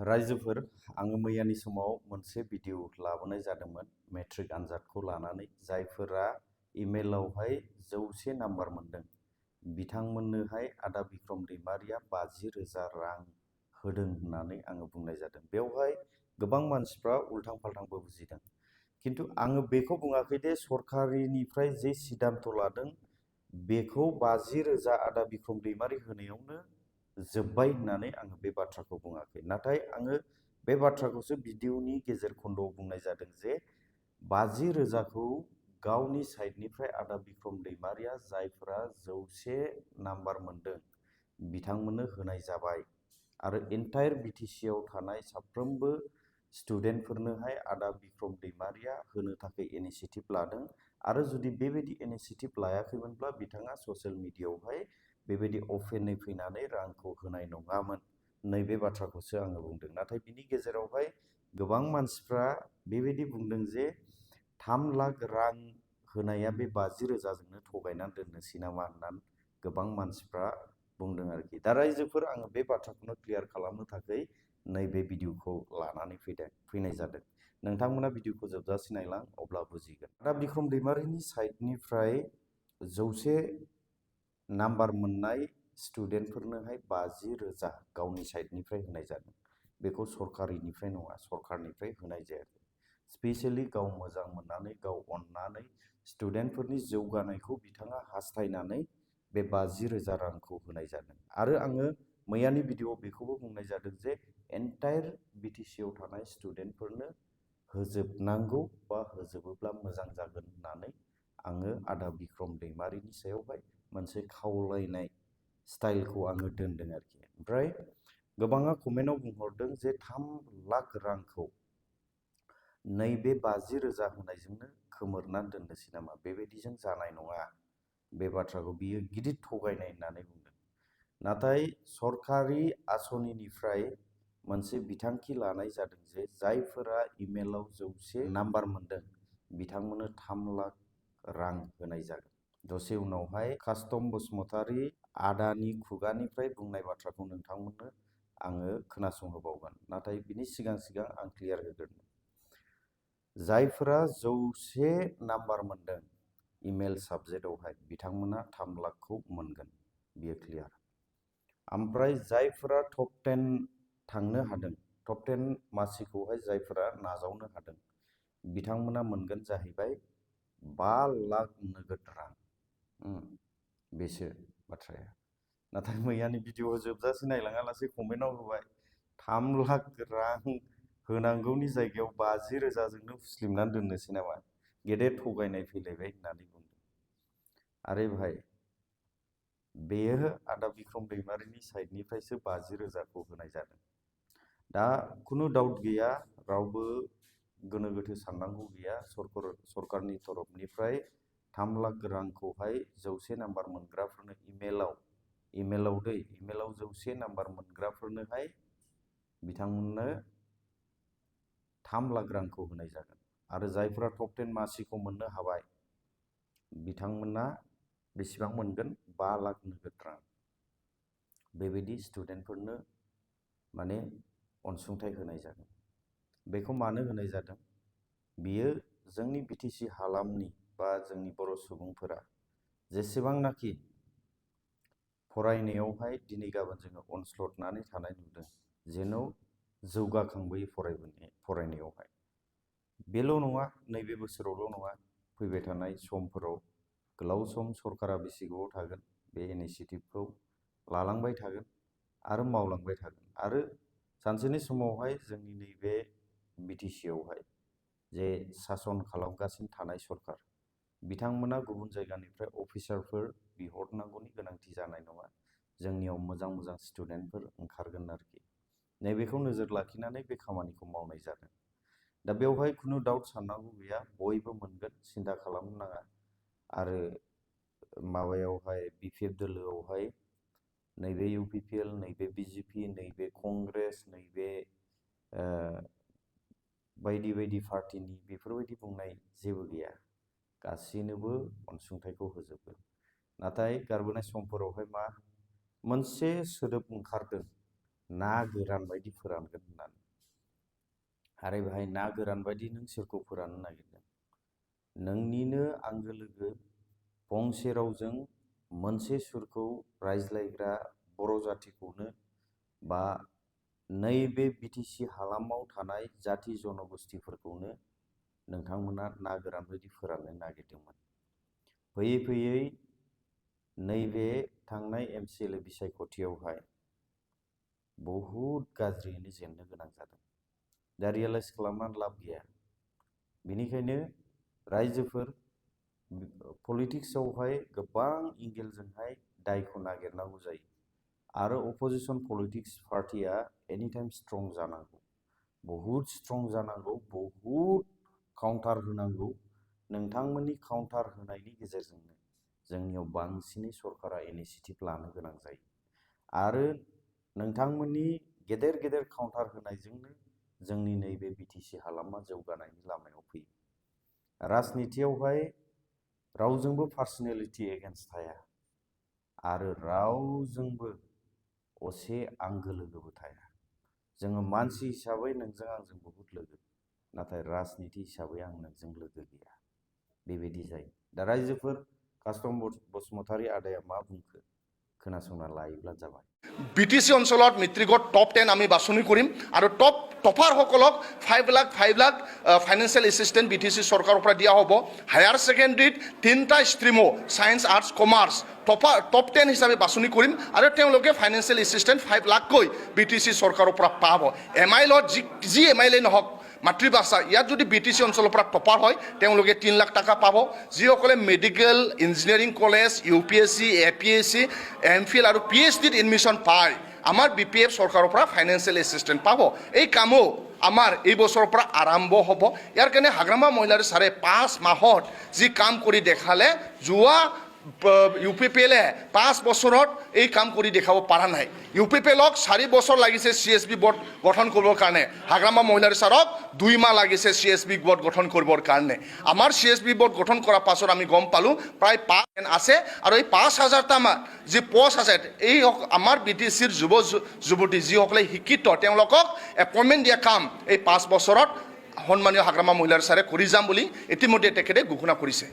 रायजोफोर आङो मैयानि समाव मोनसे भिडिअ लाबोनाय जादोंमोन मेट्रिक आनजादखौ लानानै जायफोरा इमेलावहाय 100 नाम्बार मोनदों बिथांमोननोहाय आदा बिक्रम दैमारिया 50,000 रां होदों होननानै आङो बुंनाय जादों। बेवहाय गोबां मानसिफ्रा उल्थां फाल्थांबो बुजिदों। खिन्थु आङो बेखौ बुङाखै दे सरकारिनिफ्राय जे सिद्धान्त लादों बेखौ 50,000 आदा बिक्रम दैमारि होनायावनो जोब्बाय होननानै आङो बे बाथ्राखौ बुङाखै। नाथाय आङो बे बाथ्राखौसो भिडिअनि गेजेर खन्दआव बुंनाय जादों जे 50,000खौ गावनि साइडनिफ्राय आदा बिक्रम दैमारिया जायफोरा 100 नाम्बार मोनदों बिथांमोननो होनाय जाबाय आरो एन्टायर बिटिसिआव थानाय साफ्रोमबो स्टुडेन्टफोरनोहाय आदा बिक्रम दैमारिया होनो थाखाय इनिशिएटिभ लादों आरो जुदि बेबायदि इनिशिएटिभ लायाखैमोनब्ला बिथाङा ससियेल मिडियायावहाय बेबायदि अपेनै फैनानै रांखौ होनाय नङामोन नैबे बाथ्राखौसो आङो बुंदों। नाथाय बिनि गेजेरावहाय गोबां मानसिफ्रा बेबायदि बुंदों जे 3 लाख रां होनाया बे 50,000जोंनो थगायनानै दोननोसै नामा होननानै गोबां मानसिफ्रा बुंदों आरोखि। दा रायजोफोर आङो बे बाथ्राखौनो क्लियार खालामनो थाखाय नैबे भिडिअखौ लानानै फैनाय जादों। नोंथांमोना भिडिअखौ जोबजासिम नायलां अब्ला बुजिगोन। दा बिक्रम दैमारिनि साइडनिफ्राय 100 नाम्बार मोननाय स्टुडेन्टफोरनोहाय 50,000 गावनि साइडनिफ्राय होनाय जादों। बेखौ सरकारिनिफ्राय नङा, सरकारनिफ्राय होनाय जायाखै। स्पेसियेलि गाव मोजां मोननानै गाव अननानै स्टुडेन्टफोरनि जौगानायखौ बिथाङा हास्थायनानै बे 50,000 रांखौ होनाय जादों। आरो आङो मैयानि भिडिअआव बेखौबो बुंनाय जादों जे एन्टायर बिटिसिआव थानाय स्टुडेन्टफोरनो होजोबनांगौ बा होजोबोब्ला मोजां जागोन होननानै आङो आदा बिक्रम दैमारिनि सायावहाय मोनसे खावलायनाय स्टाइलखौ आङो दोनदों आरोखि। ओमफ्राय गोबाङा कमेन्टआव बुंहरदों जे 3 लाख रांखौ नैबे 50,000 होनायजोंनो खोमोरनानै दोननोसै नामा? बेबायदिजों जानाय नङा। बे बाथ्राखौ बियो गिदिर थगायनाय होननानै बुंदों। नाथाय सरकारि आसनिनिफ्राय मोनसे बिथांखि लानाय जादों जे जायफोरा इमेलाव 100 नाम्बार मोनदों बिथांमोननो 3 लाख रां होनाय जागोन। दसे उनावहाय कास्टम बसुमतारी आदानि खुगानिफ्राय बुंनाय बाथ्राखौ नोंथांमोननो आङो खोनासंहोबावगोन। नाथाय बिनि सिगां आं क्लियार होग्रोनो। जायफोरा 100 नाम्बार मोनदों इमेल साबजेक्टआवहाय बिथांमोना 3 लाखखौ मोनगोन, बियो क्लियार। ओमफ्राय जायफोरा टप 10 थांनो हादों, टप 10 मासिखौहाय जायफोरा नाजावनो हादों बिथांमोना मोनगोन जाहैबाय 5 लाख नोगोद रां। बेसो बाथ्राया। नाथाय मैयानि भिडिअ जोबजासे नायलाङालासे कमेन्टआव होबाय 3 लाख रां होनांगौनि जायगायाव 50,000जोंनो फुस्लिमनानै दोननोसै नामा? गेदेर थगायनाय फैलायबाय होननानै बुंदों। आरे भाई, बेयो आदा बिक्रम दैमारिनि साइडनिफ्रायसो 50,000खौ होनाय जादों। दा खुनु डाउट गैया, रावबो गोनो गोथो साननांगौ गैया। सरकारनि तरफनिफ्राय 3 लाख रांखौहाय 100 नाम्बार मोनग्राफोरनो इमेलाव 100 नाम्बार मोनग्राफोरनोहाय बिथांमोननो 3 लाख रांखौ होनाय जागोन। आरो जायफोरा टप 10 मासिखौ मोननो हाबाय बिथांमोना बेसेबां मोनगोन? 5 लाख नोगोद रां। बेबायदि स्टुडेन्टफोरनो माने अनसुंथाइ होनाय जागोन। बेखौ मानो होनाय जादों? बियो जोंनि बिटिसि हालामनि बा जोंनि बर' सुबुंफोरा जेसेबांनाखि फरायनायावहाय दिनै गाबोन जोङो अनस्लदनानै थानाय नुदों, जेन' जौगाखांबोयो फरायनायावहाय। बेल' नङा, नैबे बोसोरावल' नङा, फैबाय थानाय समफोराव गोलाव सम सरकारा बेसे गोबाव थागोन बे इनिशिएटिभखौ लालांबाय थागोन आरो मावलांबाय थागोन। आरो सानसेनि समावहाय जोंनि नैबे बिटिसिआवहाय जे सासन खालामगासिनो थानाय सरकार, बिथांमोना गुबुन जायगानिफ्राय अफिसारफोर बिहरनांगौनि गोनांथि जानाय नङा। जोंनियाव मोजां मोजां स्टुडेन्टफोर ओंखारगोन आरोखि। नैबेखौ नोजोर लाखिनानै बे खामानिखौ मावनाय जादों। दा बेवहाय खुनु डाउट साननांगौ गैया, बयबो मोनगोन, सिन्था खालामनो नाङा। आरो माबायावहाय बिपिएफ दोलोआवहाय नैबे इउपिपिएल, नैबे बिजेपि, नैबे कंग्रेस, नैबे बायदि बायदि पार्टिनि बेफोरबायदि बुंनाय जेबो गैया। गासैनोबो अनसुंथाइखौ होजोबगोन। नाथाय गारबोनाय समफोरावहाय मोनसे सोदोब ओंखारदों ना गोरान बायदि फोरानगोन होननानै आरो बेहाय ना गोरान बायदि नों सोरखौ फोराननो नागिरदों नोंनिनो आंगो लोगो फंसे रावजों मोनसे सुरखौ रायज्लायग्रा बर' जाथिखौनो बा नैबे बिटिसि हालामाव थानाय जाति जनगोष्ठीफोरखौनो नोंथांमोना ना गोरान बायदि फोराननो नागिरदोंमोन फैयै फैयै नैबे थांनाय MCLA बिसायख'थियावहाय बहुद गाज्रियैनो जेननो गोनां जादों दा रियेलाइज खालामनानै लाब गैया बेनिखायनो रायजोफोर पलिटिक्सआवहाय गोबां एंगेलजोंहाय दायखौ नागिरनांगौ जायो आरो अपोजिशन पलिटिक्स पार्टिया एनि टाइम स्ट्रं जानांगौ बहुद स्ट्रं जानांगौ बहुद काउन्टार होनांगौ नोंथांमोननि काउन्टार होनायनि गेजेरजोंनो जोंनियाव बांसिनै सरकारा इनिशिएटिभ लानो गोनां जायो आरो नोंथांमोननि गेदेर गेदेर काउन्टार होनायजोंनो जोंनि नैबे बिटिसि हालामा जौगानायनि लामायाव फैयो राजनितियावहाय रावजोंबो पार्सनेलिटि एगेन्स्ट थाया आरो रावजोंबो असे आंगो लोगोबो थाया जोङो मानसि हिसाबै नोंजों आंजों बहुद लोगो नाथाय राजनिति हिसाबै आं नोंजों लोगो गैया बेबायदि जायो दा रायजोफोर कास्टम बसुमतारी आदाया मा बुंखो खोनासंना लायोब्ला जाबाय বিটিচি অঞ্চলত মেট্ৰিকত টপ 10 আমি বাছনি কৰিম আৰু টপাৰসকলক 5 লাখ ফাইনেন্সিয়েল এছিষ্টেণ্ট বিটিচি চৰকাৰৰ পৰা দিয়া হ'ব হায়াৰ ছেকেণ্ডেৰীত 3টা ষ্ট্ৰীমো ছায়েন্স আৰ্টছ কমাৰ্চ টপ 10 হিচাপে বাছনি কৰিম আৰু তেওঁলোকে ফাইনেন্সিয়েল এছিষ্টেণ্ট 5 লাখকৈ বিটিচি চৰকাৰৰ পৰা পাব MILত যি MILA নহওক মাতৃভাষা ইয়াত যদি বিটিচি অঞ্চলৰ পৰা টপাৰ হয় তেওঁলোকে 3 লাখ টকা পাব যিসকলে medical engineering college UPSC APSC MPhil আৰু PhDত এডমিশ্যন পায় আমাৰ BPF চৰকাৰৰ পৰা ফাইনেন্সিয়েল এছিষ্টেণ্ট পাব এই কামো আমাৰ এই বছৰৰ পৰা আৰম্ভ হ'ব ইয়াৰ কাৰণে হাগ্ৰামা মহিলাৰ চাৰে 5 মাহত যি কাম কৰি দেখালে যোৱা UPPLে 5 বছৰত এই কাম কৰি দেখাব পৰা নাই UPPLক 4 বছৰ লাগিছে CSB বোৰ্ড গঠন কৰিবৰ কাৰণে হাগ্ৰামা মহিলাৰ চাৰক 2 মাহ লাগিছে CSB বোৰ্ড গঠন কৰিবৰ কাৰণে আমাৰ CSB বোৰ্ড গঠন কৰাৰ পাছত আমি গম পালো প্ৰায় 5 আছে আৰু এই 5000টা যি পোষ্ট আছে এই আমাৰ BTCৰ যুৱতী যিসকলে শিক্ষিত তেওঁলোকক এপইণ্টমেণ্ট দিয়া কাম এই 5 বছৰত সন্মানীয় হাগ্ৰামা মহিলাৰ চাৰে কৰি যাম বুলি ইতিমধ্যে তেখেতে ঘোষণা কৰিছে